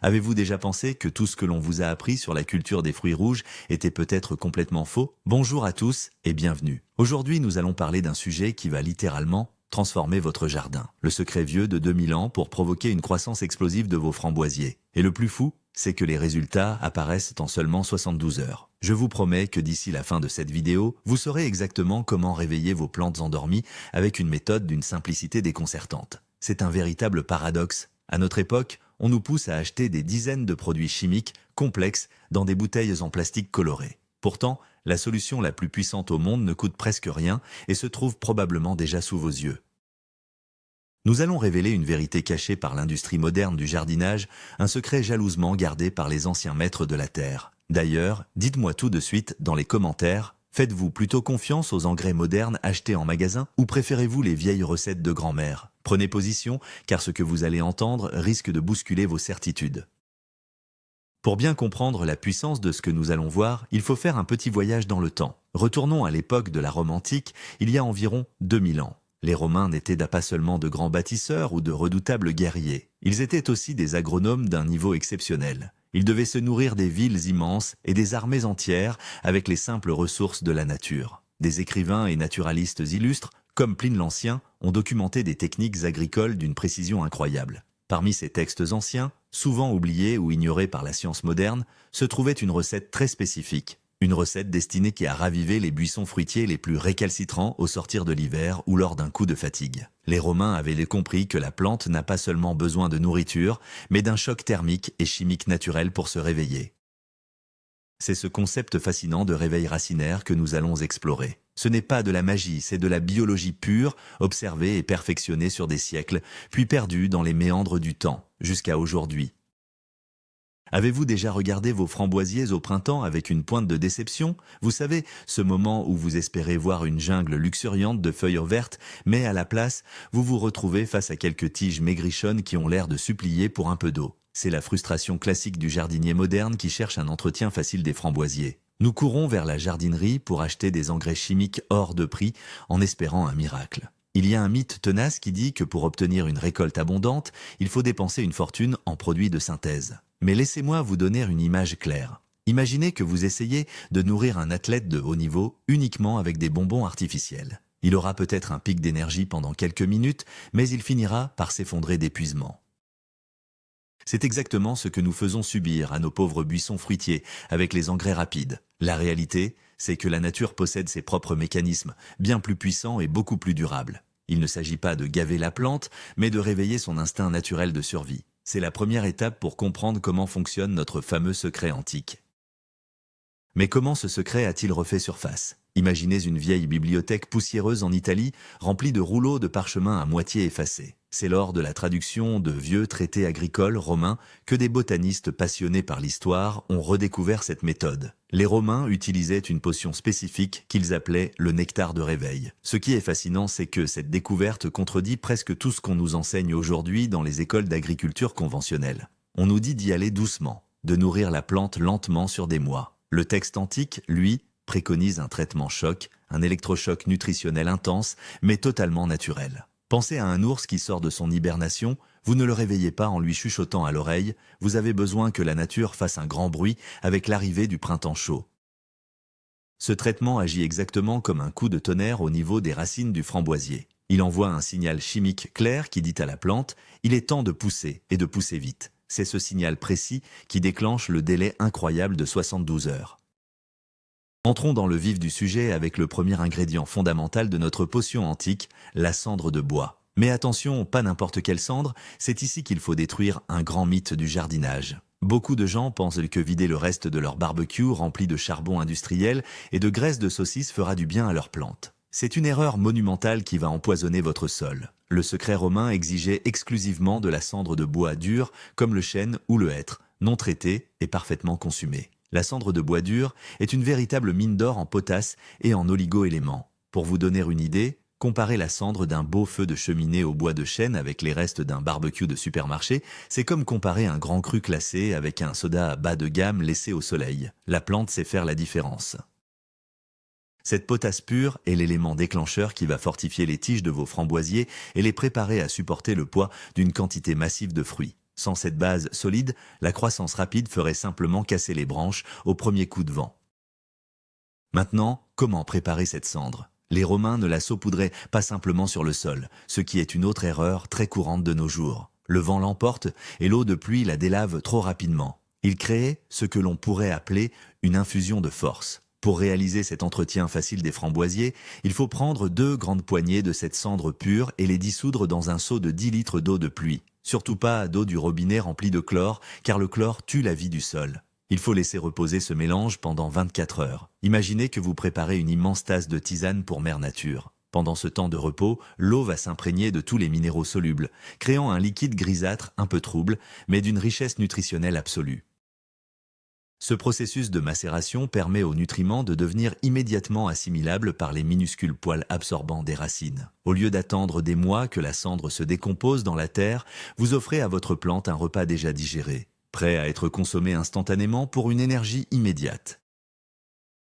Avez-vous déjà pensé que tout ce que l'on vous a appris sur la culture des fruits rouges était peut-être complètement faux? Bonjour à tous et bienvenue. Aujourd'hui, nous allons parler d'un sujet qui va littéralement transformer votre jardin. Le secret vieux de 2000 ans pour provoquer une croissance explosive de vos framboisiers. Et le plus fou, c'est que les résultats apparaissent en seulement 72 heures. Je vous promets que d'ici la fin de cette vidéo, vous saurez exactement comment réveiller vos plantes endormies avec une méthode d'une simplicité déconcertante. C'est un véritable paradoxe. À notre époque, on nous pousse à acheter des dizaines de produits chimiques complexes dans des bouteilles en plastique coloré. Pourtant, la solution la plus puissante au monde ne coûte presque rien et se trouve probablement déjà sous vos yeux. Nous allons révéler une vérité cachée par l'industrie moderne du jardinage, un secret jalousement gardé par les anciens maîtres de la terre. D'ailleurs, dites-moi tout de suite dans les commentaires, faites-vous plutôt confiance aux engrais modernes achetés en magasin ou préférez-vous les vieilles recettes de grand-mère? Prenez position, car ce que vous allez entendre risque de bousculer vos certitudes. Pour bien comprendre la puissance de ce que nous allons voir, il faut faire un petit voyage dans le temps. Retournons à l'époque de la Rome antique, il y a environ 2000 ans. Les Romains n'étaient pas seulement de grands bâtisseurs ou de redoutables guerriers. Ils étaient aussi des agronomes d'un niveau exceptionnel. Ils devaient se nourrir des villes immenses et des armées entières avec les simples ressources de la nature. Des écrivains et naturalistes illustres, comme Pline l'Ancien, ont documenté des techniques agricoles d'une précision incroyable. Parmi ces textes anciens, souvent oubliés ou ignorés par la science moderne, se trouvait une recette très spécifique. Une recette destinée à raviver les buissons fruitiers les plus récalcitrants au sortir de l'hiver ou lors d'un coup de fatigue. Les Romains avaient compris que la plante n'a pas seulement besoin de nourriture, mais d'un choc thermique et chimique naturel pour se réveiller. C'est ce concept fascinant de réveil racinaire que nous allons explorer. Ce n'est pas de la magie, c'est de la biologie pure, observée et perfectionnée sur des siècles, puis perdue dans les méandres du temps, jusqu'à aujourd'hui. Avez-vous déjà regardé vos framboisiers au printemps avec une pointe de déception? Vous savez, ce moment où vous espérez voir une jungle luxuriante de feuilles vertes, mais à la place, vous vous retrouvez face à quelques tiges maigrichonnes qui ont l'air de supplier pour un peu d'eau. C'est la frustration classique du jardinier moderne qui cherche un entretien facile des framboisiers. Nous courons vers la jardinerie pour acheter des engrais chimiques hors de prix en espérant un miracle. Il y a un mythe tenace qui dit que pour obtenir une récolte abondante, il faut dépenser une fortune en produits de synthèse. Mais laissez-moi vous donner une image claire. Imaginez que vous essayez de nourrir un athlète de haut niveau uniquement avec des bonbons artificiels. Il aura peut-être un pic d'énergie pendant quelques minutes, mais il finira par s'effondrer d'épuisement. C'est exactement ce que nous faisons subir à nos pauvres buissons fruitiers avec les engrais rapides. La réalité, c'est que la nature possède ses propres mécanismes, bien plus puissants et beaucoup plus durables. Il ne s'agit pas de gaver la plante, mais de réveiller son instinct naturel de survie. C'est la première étape pour comprendre comment fonctionne notre fameux secret antique. Mais comment ce secret a-t-il refait surface? Imaginez une vieille bibliothèque poussiéreuse en Italie, remplie de rouleaux de parchemin à moitié effacés. C'est lors de la traduction de vieux traités agricoles romains que des botanistes passionnés par l'histoire ont redécouvert cette méthode. Les Romains utilisaient une potion spécifique qu'ils appelaient le nectar de réveil. Ce qui est fascinant, c'est que cette découverte contredit presque tout ce qu'on nous enseigne aujourd'hui dans les écoles d'agriculture conventionnelles. On nous dit d'y aller doucement, de nourrir la plante lentement sur des mois. Le texte antique, lui, préconise un traitement choc, un électrochoc nutritionnel intense, mais totalement naturel. Pensez à un ours qui sort de son hibernation, vous ne le réveillez pas en lui chuchotant à l'oreille, vous avez besoin que la nature fasse un grand bruit avec l'arrivée du printemps chaud. Ce traitement agit exactement comme un coup de tonnerre au niveau des racines du framboisier. Il envoie un signal chimique clair qui dit à la plante « il est temps de pousser et de pousser vite ». C'est ce signal précis qui déclenche le délai incroyable de 72 heures. Entrons dans le vif du sujet avec le premier ingrédient fondamental de notre potion antique, la cendre de bois. Mais attention, pas n'importe quelle cendre, c'est ici qu'il faut détruire un grand mythe du jardinage. Beaucoup de gens pensent que vider le reste de leur barbecue rempli de charbon industriel et de graisse de saucisse fera du bien à leurs plantes. C'est une erreur monumentale qui va empoisonner votre sol. Le secret romain exigeait exclusivement de la cendre de bois dur, comme le chêne ou le hêtre, non traité et parfaitement consumé. La cendre de bois dur est une véritable mine d'or en potasse et en oligo-éléments. Pour vous donner une idée, comparez la cendre d'un beau feu de cheminée au bois de chêne avec les restes d'un barbecue de supermarché, c'est comme comparer un grand cru classé avec un soda à bas de gamme laissé au soleil. La plante sait faire la différence. Cette potasse pure est l'élément déclencheur qui va fortifier les tiges de vos framboisiers et les préparer à supporter le poids d'une quantité massive de fruits. Sans cette base solide, la croissance rapide ferait simplement casser les branches au premier coup de vent. Maintenant, comment préparer cette cendre? Les Romains ne la saupoudraient pas simplement sur le sol, ce qui est une autre erreur très courante de nos jours. Le vent l'emporte et l'eau de pluie la délave trop rapidement. Ils créaient ce que l'on pourrait appeler une infusion de force. Pour réaliser cet entretien facile des framboisiers, il faut prendre 2 grandes poignées de cette cendre pure et les dissoudre dans un seau de 10 litres d'eau de pluie. Surtout pas d'eau du robinet remplie de chlore, car le chlore tue la vie du sol. Il faut laisser reposer ce mélange pendant 24 heures. Imaginez que vous préparez une immense tasse de tisane pour Mère Nature. Pendant ce temps de repos, l'eau va s'imprégner de tous les minéraux solubles, créant un liquide grisâtre un peu trouble, mais d'une richesse nutritionnelle absolue. Ce processus de macération permet aux nutriments de devenir immédiatement assimilables par les minuscules poils absorbants des racines. Au lieu d'attendre des mois que la cendre se décompose dans la terre, vous offrez à votre plante un repas déjà digéré, prêt à être consommé instantanément pour une énergie immédiate.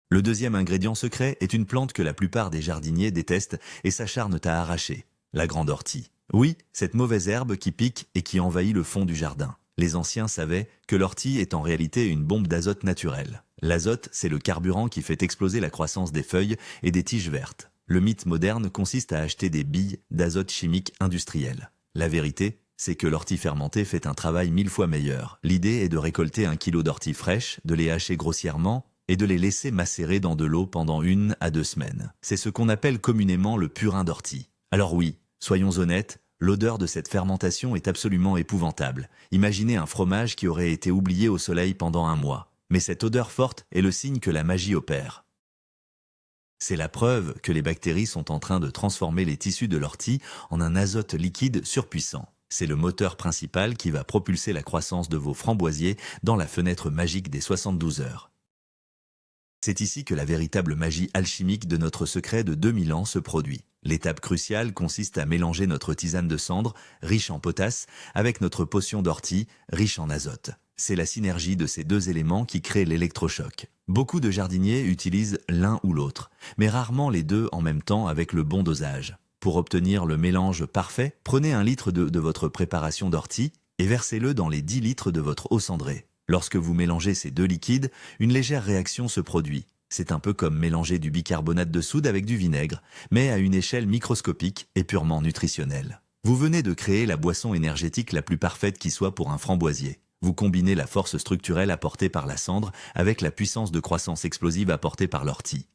Le deuxième ingrédient secret est une plante que la plupart des jardiniers détestent et s'acharnent à arracher, la grande ortie. Oui, cette mauvaise herbe qui pique et qui envahit le fond du jardin. Les anciens savaient que l'ortie est en réalité une bombe d'azote naturelle. L'azote, c'est le carburant qui fait exploser la croissance des feuilles et des tiges vertes. Le mythe moderne consiste à acheter des billes d'azote chimique industriel. La vérité, c'est que l'ortie fermentée fait un travail 1000 fois meilleur. L'idée est de récolter 1 kilo d'ortie fraîche, de les hacher grossièrement et de les laisser macérer dans de l'eau pendant 1 à 2 semaines. C'est ce qu'on appelle communément le purin d'ortie. Alors oui, soyons honnêtes, l'odeur de cette fermentation est absolument épouvantable. Imaginez un fromage qui aurait été oublié au soleil pendant 1 mois. Mais cette odeur forte est le signe que la magie opère. C'est la preuve que les bactéries sont en train de transformer les tissus de l'ortie en un azote liquide surpuissant. C'est le moteur principal qui va propulser la croissance de vos framboisiers dans la fenêtre magique des 72 heures. C'est ici que la véritable magie alchimique de notre secret de 2000 ans se produit. L'étape cruciale consiste à mélanger notre tisane de cendre, riche en potasse, avec notre potion d'ortie, riche en azote. C'est la synergie de ces 2 éléments qui crée l'électrochoc. Beaucoup de jardiniers utilisent l'un ou l'autre, mais rarement les 2 en même temps avec le bon dosage. Pour obtenir le mélange parfait, prenez 1 litre de votre préparation d'ortie et versez-le dans les 10 litres de votre eau cendrée. Lorsque vous mélangez ces 2 liquides, une légère réaction se produit. C'est un peu comme mélanger du bicarbonate de soude avec du vinaigre, mais à une échelle microscopique et purement nutritionnelle. Vous venez de créer la boisson énergétique la plus parfaite qui soit pour un framboisier. Vous combinez la force structurelle apportée par la cendre avec la puissance de croissance explosive apportée par l'ortie.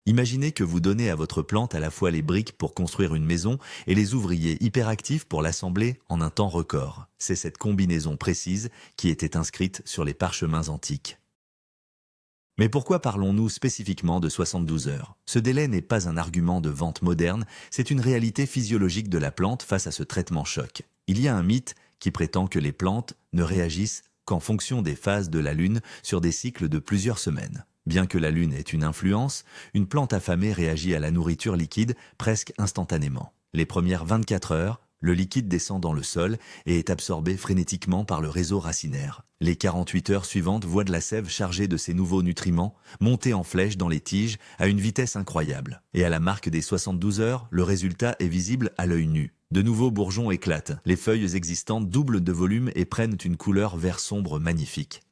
Imaginez que vous donnez à votre plante à la fois les briques pour construire une maison et les ouvriers hyperactifs pour l'assembler en un temps record. C'est cette combinaison précise qui était inscrite sur les parchemins antiques. Mais pourquoi parlons-nous spécifiquement de 72 heures? Ce délai n'est pas un argument de vente moderne, c'est une réalité physiologique de la plante face à ce traitement choc. Il y a un mythe qui prétend que les plantes ne réagissent qu'en fonction des phases de la Lune sur des cycles de plusieurs semaines. Bien que la Lune ait une influence, une plante affamée réagit à la nourriture liquide presque instantanément. Les premières 24 heures, le liquide descend dans le sol et est absorbé frénétiquement par le réseau racinaire. Les 48 heures suivantes voient de la sève chargée de ces nouveaux nutriments monter en flèche dans les tiges à une vitesse incroyable. Et à la marque des 72 heures, le résultat est visible à l'œil nu. De nouveaux bourgeons éclatent, les feuilles existantes doublent de volume et prennent une couleur vert sombre magnifique.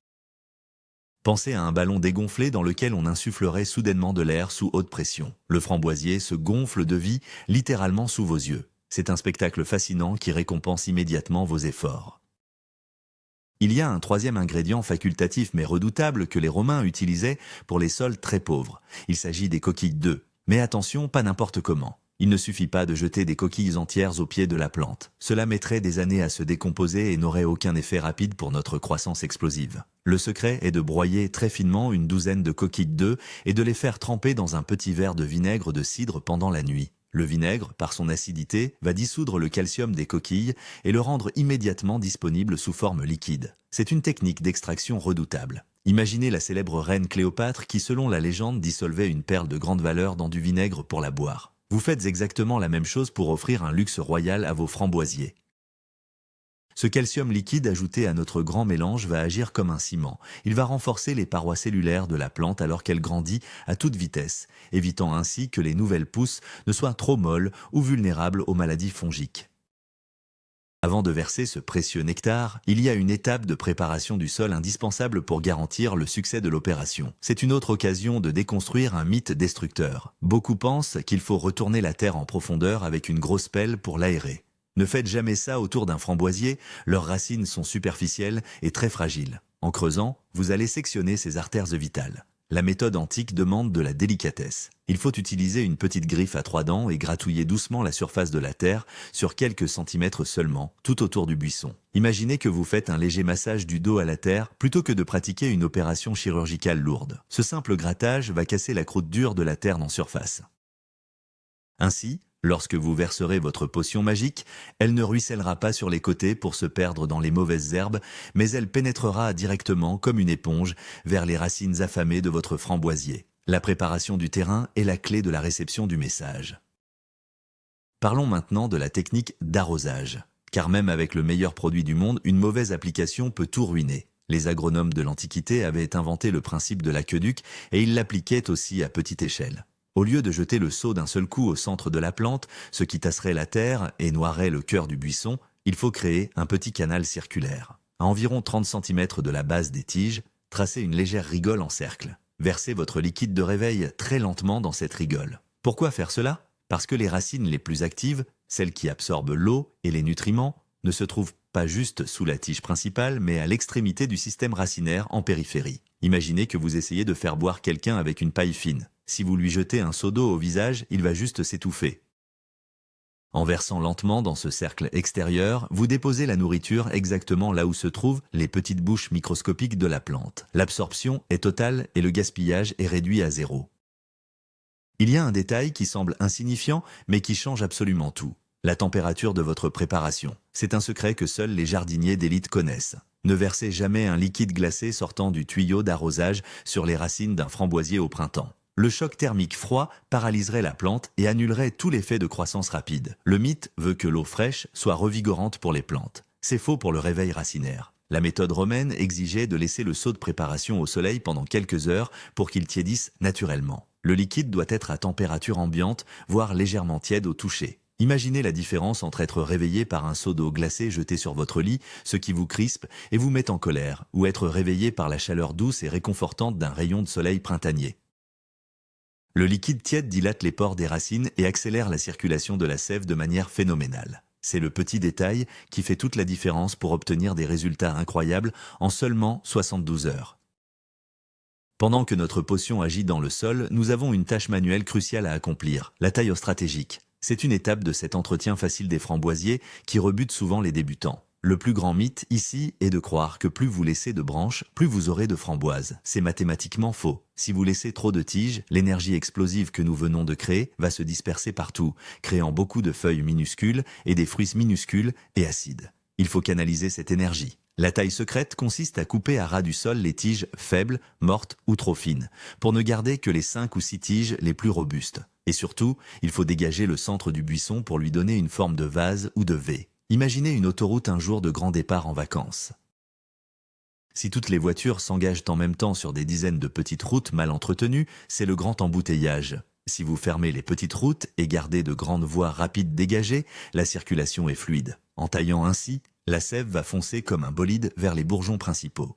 Pensez à un ballon dégonflé dans lequel on insufflerait soudainement de l'air sous haute pression. Le framboisier se gonfle de vie littéralement sous vos yeux. C'est un spectacle fascinant qui récompense immédiatement vos efforts. Il y a un 3e ingrédient facultatif mais redoutable que les Romains utilisaient pour les sols très pauvres. Il s'agit des coquilles d'œufs. Mais attention, pas n'importe comment. Il ne suffit pas de jeter des coquilles entières au pied de la plante. Cela mettrait des années à se décomposer et n'aurait aucun effet rapide pour notre croissance explosive. Le secret est de broyer très finement une douzaine de coquilles d'œufs et de les faire tremper dans un petit verre de vinaigre de cidre pendant la nuit. Le vinaigre, par son acidité, va dissoudre le calcium des coquilles et le rendre immédiatement disponible sous forme liquide. C'est une technique d'extraction redoutable. Imaginez la célèbre reine Cléopâtre qui, selon la légende, dissolvait une perle de grande valeur dans du vinaigre pour la boire. Vous faites exactement la même chose pour offrir un luxe royal à vos framboisiers. Ce calcium liquide ajouté à notre grand mélange va agir comme un ciment. Il va renforcer les parois cellulaires de la plante alors qu'elle grandit à toute vitesse, évitant ainsi que les nouvelles pousses ne soient trop molles ou vulnérables aux maladies fongiques. Avant de verser ce précieux nectar, il y a une étape de préparation du sol indispensable pour garantir le succès de l'opération. C'est une autre occasion de déconstruire un mythe destructeur. Beaucoup pensent qu'il faut retourner la terre en profondeur avec une grosse pelle pour l'aérer. Ne faites jamais ça autour d'un framboisier, leurs racines sont superficielles et très fragiles. En creusant, vous allez sectionner ses artères vitales. La méthode antique demande de la délicatesse. Il faut utiliser une petite griffe à 3 dents et gratouiller doucement la surface de la terre sur quelques centimètres seulement, tout autour du buisson. Imaginez que vous faites un léger massage du dos à la terre plutôt que de pratiquer une opération chirurgicale lourde. Ce simple grattage va casser la croûte dure de la terre en surface. Ainsi, lorsque vous verserez votre potion magique, elle ne ruissellera pas sur les côtés pour se perdre dans les mauvaises herbes, mais elle pénétrera directement comme une éponge vers les racines affamées de votre framboisier. La préparation du terrain est la clé de la réception du message. Parlons maintenant de la technique d'arrosage, car même avec le meilleur produit du monde, une mauvaise application peut tout ruiner. Les agronomes de l'Antiquité avaient inventé le principe de l'aqueduc et ils l'appliquaient aussi à petite échelle. Au lieu de jeter le seau d'un seul coup au centre de la plante, ce qui tasserait la terre et noierait le cœur du buisson, il faut créer un petit canal circulaire. À environ 30 cm de la base des tiges, tracez une légère rigole en cercle. Versez votre liquide de réveil très lentement dans cette rigole. Pourquoi faire cela? Parce que les racines les plus actives, celles qui absorbent l'eau et les nutriments, ne se trouvent pas juste sous la tige principale, mais à l'extrémité du système racinaire en périphérie. Imaginez que vous essayez de faire boire quelqu'un avec une paille fine. Si vous lui jetez un seau d'eau au visage, il va juste s'étouffer. En versant lentement dans ce cercle extérieur, vous déposez la nourriture exactement là où se trouvent les petites bouches microscopiques de la plante. L'absorption est totale et le gaspillage est réduit à 0. Il y a un détail qui semble insignifiant, mais qui change absolument tout. La température de votre préparation. C'est un secret que seuls les jardiniers d'élite connaissent. Ne versez jamais un liquide glacé sortant du tuyau d'arrosage sur les racines d'un framboisier au printemps. Le choc thermique froid paralyserait la plante et annulerait tout l'effet de croissance rapide. Le mythe veut que l'eau fraîche soit revigorante pour les plantes. C'est faux pour le réveil racinaire. La méthode romaine exigeait de laisser le seau de préparation au soleil pendant quelques heures pour qu'il tiédisse naturellement. Le liquide doit être à température ambiante, voire légèrement tiède au toucher. Imaginez la différence entre être réveillé par un seau d'eau glacée jeté sur votre lit, ce qui vous crispe et vous met en colère, ou être réveillé par la chaleur douce et réconfortante d'un rayon de soleil printanier. Le liquide tiède dilate les pores des racines et accélère la circulation de la sève de manière phénoménale. C'est le petit détail qui fait toute la différence pour obtenir des résultats incroyables en seulement 72 heures. Pendant que notre potion agit dans le sol, nous avons une tâche manuelle cruciale à accomplir, la taille stratégique. C'est une étape de cet entretien facile des framboisiers qui rebute souvent les débutants. Le plus grand mythe ici est de croire que plus vous laissez de branches, plus vous aurez de framboises. C'est mathématiquement faux. Si vous laissez trop de tiges, l'énergie explosive que nous venons de créer va se disperser partout, créant beaucoup de feuilles minuscules et des fruits minuscules et acides. Il faut canaliser cette énergie. La taille secrète consiste à couper à ras du sol les tiges faibles, mortes ou trop fines, pour ne garder que les 5 ou 6 tiges les plus robustes. Et surtout, il faut dégager le centre du buisson pour lui donner une forme de vase ou de V. Imaginez une autoroute un jour de grand départ en vacances. Si toutes les voitures s'engagent en même temps sur des dizaines de petites routes mal entretenues, c'est le grand embouteillage. Si vous fermez les petites routes et gardez de grandes voies rapides dégagées, la circulation est fluide. En taillant ainsi, la sève va foncer comme un bolide vers les bourgeons principaux.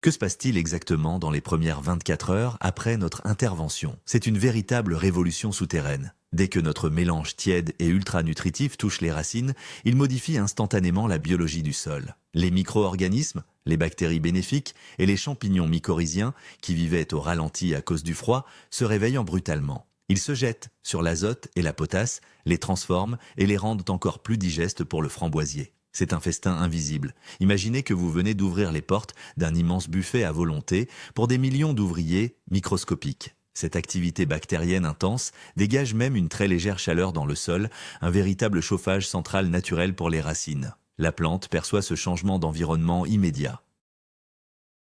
Que se passe-t-il exactement dans les premières 24 heures après notre intervention? C'est une véritable révolution souterraine. Dès que notre mélange tiède et ultra-nutritif touche les racines, il modifie instantanément la biologie du sol. Les micro-organismes, les bactéries bénéfiques et les champignons mycorhiziens, qui vivaient au ralenti à cause du froid, se réveillent brutalement. Ils se jettent sur l'azote et la potasse, les transforment et les rendent encore plus digestes pour le framboisier. C'est un festin invisible. Imaginez que vous venez d'ouvrir les portes d'un immense buffet à volonté pour des millions d'ouvriers microscopiques. Cette activité bactérienne intense dégage même une très légère chaleur dans le sol, un véritable chauffage central naturel pour les racines. La plante perçoit ce changement d'environnement immédiat.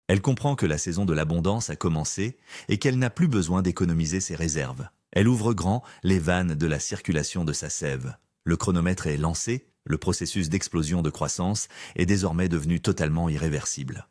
Elle comprend que la saison de l'abondance a commencé et qu'elle n'a plus besoin d'économiser ses réserves. Elle ouvre grand les vannes de la circulation de sa sève. Le chronomètre est lancé, le processus d'explosion de croissance est désormais devenu totalement irréversible.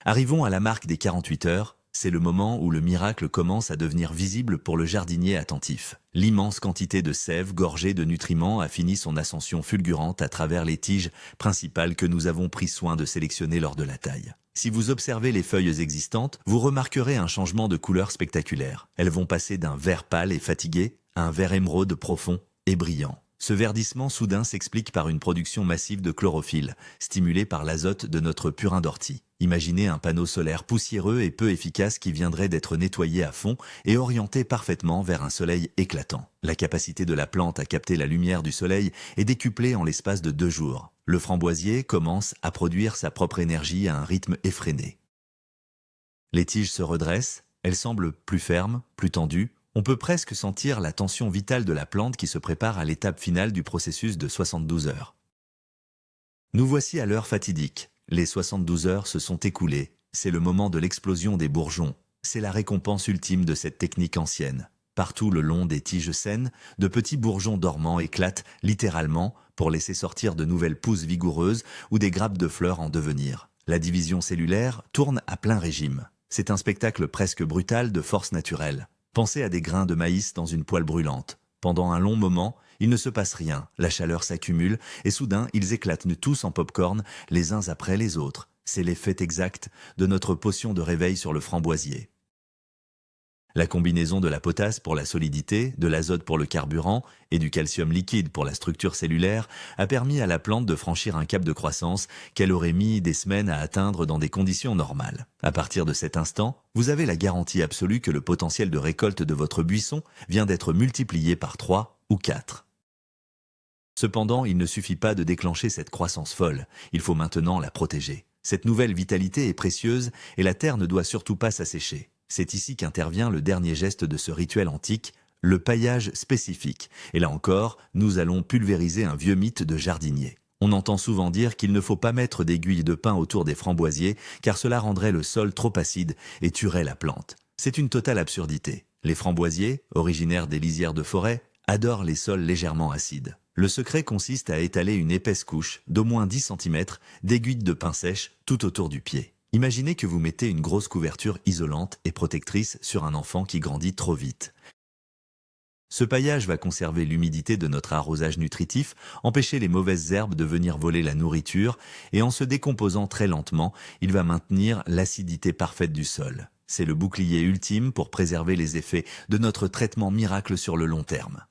Arrivons à la marque des 48 heures, C'est le moment où le miracle commence à devenir visible pour le jardinier attentif. L'immense quantité de sève gorgée de nutriments a fini son ascension fulgurante à travers les tiges principales que nous avons pris soin de sélectionner lors de la taille. Si vous observez les feuilles existantes, vous remarquerez un changement de couleur spectaculaire. Elles vont passer d'un vert pâle et fatigué à un vert émeraude profond et brillant. Ce verdissement soudain s'explique par une production massive de chlorophylle, stimulée par l'azote de notre purin d'ortie. Imaginez un panneau solaire poussiéreux et peu efficace qui viendrait d'être nettoyé à fond et orienté parfaitement vers un soleil éclatant. La capacité de la plante à capter la lumière du soleil est décuplée en l'espace de 2 jours. Le framboisier commence à produire sa propre énergie à un rythme effréné. Les tiges se redressent, elles semblent plus fermes, plus tendues. On peut presque sentir la tension vitale de la plante qui se prépare à l'étape finale du processus de 72 heures. Nous voici à l'heure fatidique. Les 72 heures se sont écoulées. C'est le moment de l'explosion des bourgeons. C'est la récompense ultime de cette technique ancienne. Partout le long des tiges saines, de petits bourgeons dormants éclatent littéralement pour laisser sortir de nouvelles pousses vigoureuses ou des grappes de fleurs en devenir. La division cellulaire tourne à plein régime. C'est un spectacle presque brutal de force naturelle. Pensez à des grains de maïs dans une poêle brûlante. Pendant un long moment, il ne se passe rien, la chaleur s'accumule et soudain ils éclatent tous en pop-corn les uns après les autres. C'est l'effet exact de notre potion de réveil sur le framboisier. La combinaison de la potasse pour la solidité, de l'azote pour le carburant et du calcium liquide pour la structure cellulaire a permis à la plante de franchir un cap de croissance qu'elle aurait mis des semaines à atteindre dans des conditions normales. À partir de cet instant, vous avez la garantie absolue que le potentiel de récolte de votre buisson vient d'être multiplié par 3 ou 4. Cependant, il ne suffit pas de déclencher cette croissance folle, il faut maintenant la protéger. Cette nouvelle vitalité est précieuse et la terre ne doit surtout pas s'assécher. C'est ici qu'intervient le dernier geste de ce rituel antique, le paillage spécifique. Et là encore, nous allons pulvériser un vieux mythe de jardinier. On entend souvent dire qu'il ne faut pas mettre d'aiguilles de pin autour des framboisiers car cela rendrait le sol trop acide et tuerait la plante. C'est une totale absurdité. Les framboisiers, originaires des lisières de forêt, adorent les sols légèrement acides. Le secret consiste à étaler une épaisse couche d'au moins 10 cm d'aiguilles de pin sèches tout autour du pied. Imaginez que vous mettez une grosse couverture isolante et protectrice sur un enfant qui grandit trop vite. Ce paillage va conserver l'humidité de notre arrosage nutritif, empêcher les mauvaises herbes de venir voler la nourriture et en se décomposant très lentement, il va maintenir l'acidité parfaite du sol. C'est le bouclier ultime pour préserver les effets de notre traitement miracle sur le long terme.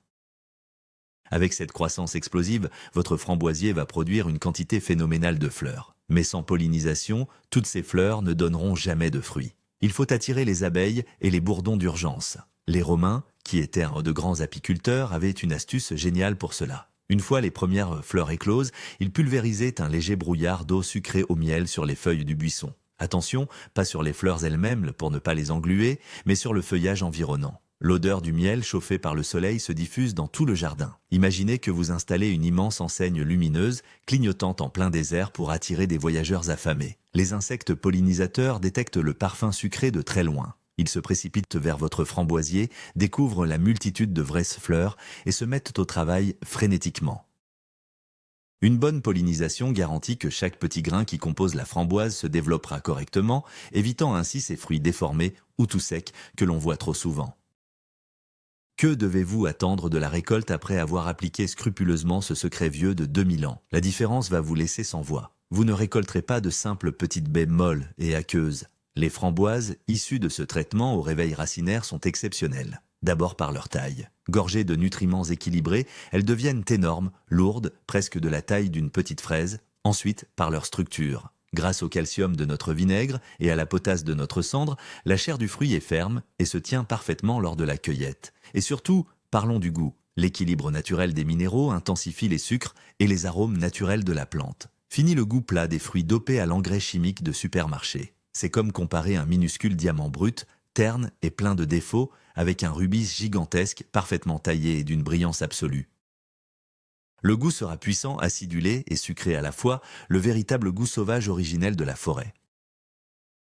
Avec cette croissance explosive, votre framboisier va produire une quantité phénoménale de fleurs. Mais sans pollinisation, toutes ces fleurs ne donneront jamais de fruits. Il faut attirer les abeilles et les bourdons d'urgence. Les Romains, qui étaient de grands apiculteurs, avaient une astuce géniale pour cela. Une fois les premières fleurs écloses, ils pulvérisaient un léger brouillard d'eau sucrée au miel sur les feuilles du buisson. Attention, pas sur les fleurs elles-mêmes pour ne pas les engluer, mais sur le feuillage environnant. L'odeur du miel chauffé par le soleil se diffuse dans tout le jardin. Imaginez que vous installez une immense enseigne lumineuse, clignotant en plein désert pour attirer des voyageurs affamés. Les insectes pollinisateurs détectent le parfum sucré de très loin. Ils se précipitent vers votre framboisier, découvrent la multitude de vraies fleurs et se mettent au travail frénétiquement. Une bonne pollinisation garantit que chaque petit grain qui compose la framboise se développera correctement, évitant ainsi ces fruits déformés ou tout secs que l'on voit trop souvent. Que devez-vous attendre de la récolte après avoir appliqué scrupuleusement ce secret vieux de 2000 ans? La différence va vous laisser sans voix. Vous ne récolterez pas de simples petites baies molles et aqueuses. Les framboises, issues de ce traitement au réveil racinaire, sont exceptionnelles. D'abord par leur taille. Gorgées de nutriments équilibrés, elles deviennent énormes, lourdes, presque de la taille d'une petite fraise. Ensuite, par leur structure. Grâce au calcium de notre vinaigre et à la potasse de notre cendre, la chair du fruit est ferme et se tient parfaitement lors de la cueillette. Et surtout, parlons du goût. L'équilibre naturel des minéraux intensifie les sucres et les arômes naturels de la plante. Fini le goût plat des fruits dopés à l'engrais chimique de supermarché. C'est comme comparer un minuscule diamant brut, terne et plein de défauts, avec un rubis gigantesque, parfaitement taillé et d'une brillance absolue. Le goût sera puissant, acidulé et sucré à la fois, le véritable goût sauvage originel de la forêt.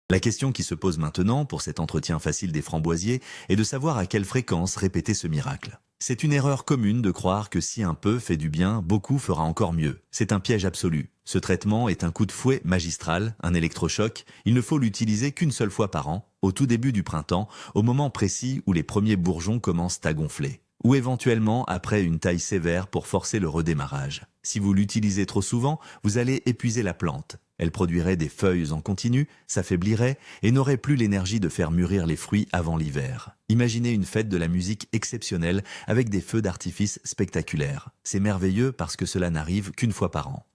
La question qui se pose maintenant, pour cet entretien facile des framboisiers, est de savoir à quelle fréquence répéter ce miracle. C'est une erreur commune de croire que si un peu fait du bien, beaucoup fera encore mieux. C'est un piège absolu. Ce traitement est un coup de fouet magistral, un électrochoc. Il ne faut l'utiliser qu'une seule fois par an, au tout début du printemps, au moment précis où les premiers bourgeons commencent à gonfler. Ou éventuellement après une taille sévère pour forcer le redémarrage. Si vous l'utilisez trop souvent, vous allez épuiser la plante. Elle produirait des feuilles en continu, s'affaiblirait et n'aurait plus l'énergie de faire mûrir les fruits avant l'hiver. Imaginez une fête de la musique exceptionnelle avec des feux d'artifice spectaculaires. C'est merveilleux parce que cela n'arrive qu'une fois par an.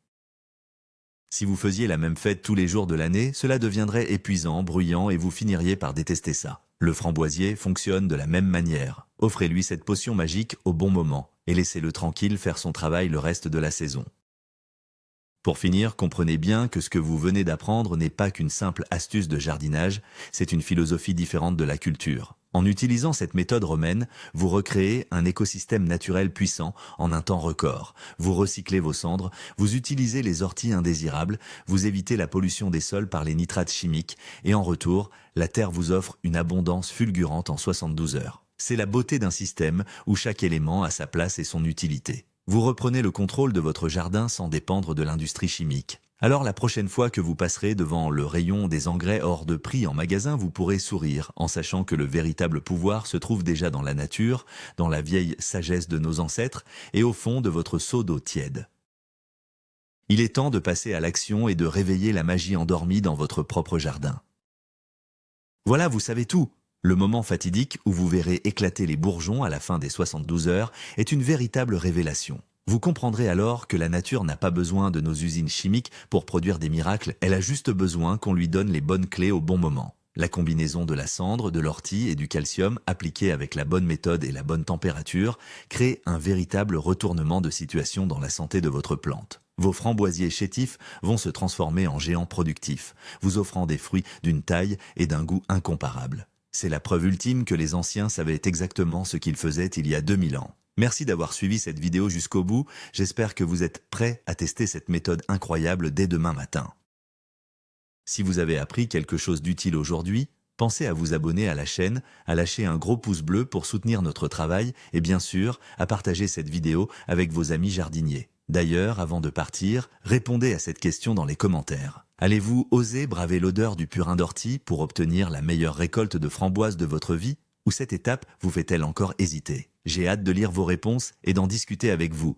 Si vous faisiez la même fête tous les jours de l'année, cela deviendrait épuisant, bruyant et vous finiriez par détester ça. Le framboisier fonctionne de la même manière. Offrez-lui cette potion magique au bon moment et laissez-le tranquille faire son travail le reste de la saison. Pour finir, comprenez bien que ce que vous venez d'apprendre n'est pas qu'une simple astuce de jardinage, c'est une philosophie différente de la culture. En utilisant cette méthode romaine, vous recréez un écosystème naturel puissant en un temps record. Vous recyclez vos cendres, vous utilisez les orties indésirables, vous évitez la pollution des sols par les nitrates chimiques et en retour, la terre vous offre une abondance fulgurante en 72 heures. C'est la beauté d'un système où chaque élément a sa place et son utilité. Vous reprenez le contrôle de votre jardin sans dépendre de l'industrie chimique. Alors la prochaine fois que vous passerez devant le rayon des engrais hors de prix en magasin, vous pourrez sourire en sachant que le véritable pouvoir se trouve déjà dans la nature, dans la vieille sagesse de nos ancêtres et au fond de votre seau d'eau tiède. Il est temps de passer à l'action et de réveiller la magie endormie dans votre propre jardin. Voilà, vous savez tout. Le moment fatidique où vous verrez éclater les bourgeons à la fin des 72 heures est une véritable révélation. Vous comprendrez alors que la nature n'a pas besoin de nos usines chimiques pour produire des miracles, elle a juste besoin qu'on lui donne les bonnes clés au bon moment. La combinaison de la cendre, de l'ortie et du calcium appliquée avec la bonne méthode et la bonne température crée un véritable retournement de situation dans la santé de votre plante. Vos framboisiers chétifs vont se transformer en géants productifs, vous offrant des fruits d'une taille et d'un goût incomparables. C'est la preuve ultime que les anciens savaient exactement ce qu'ils faisaient il y a 2000 ans. Merci d'avoir suivi cette vidéo jusqu'au bout, j'espère que vous êtes prêts à tester cette méthode incroyable dès demain matin. Si vous avez appris quelque chose d'utile aujourd'hui, pensez à vous abonner à la chaîne, à lâcher un gros pouce bleu pour soutenir notre travail et bien sûr à partager cette vidéo avec vos amis jardiniers. D'ailleurs, avant de partir, répondez à cette question dans les commentaires. Allez-vous oser braver l'odeur du purin d'ortie pour obtenir la meilleure récolte de framboises de votre vie? Ou cette étape vous fait-elle encore hésiter? J'ai hâte de lire vos réponses et d'en discuter avec vous.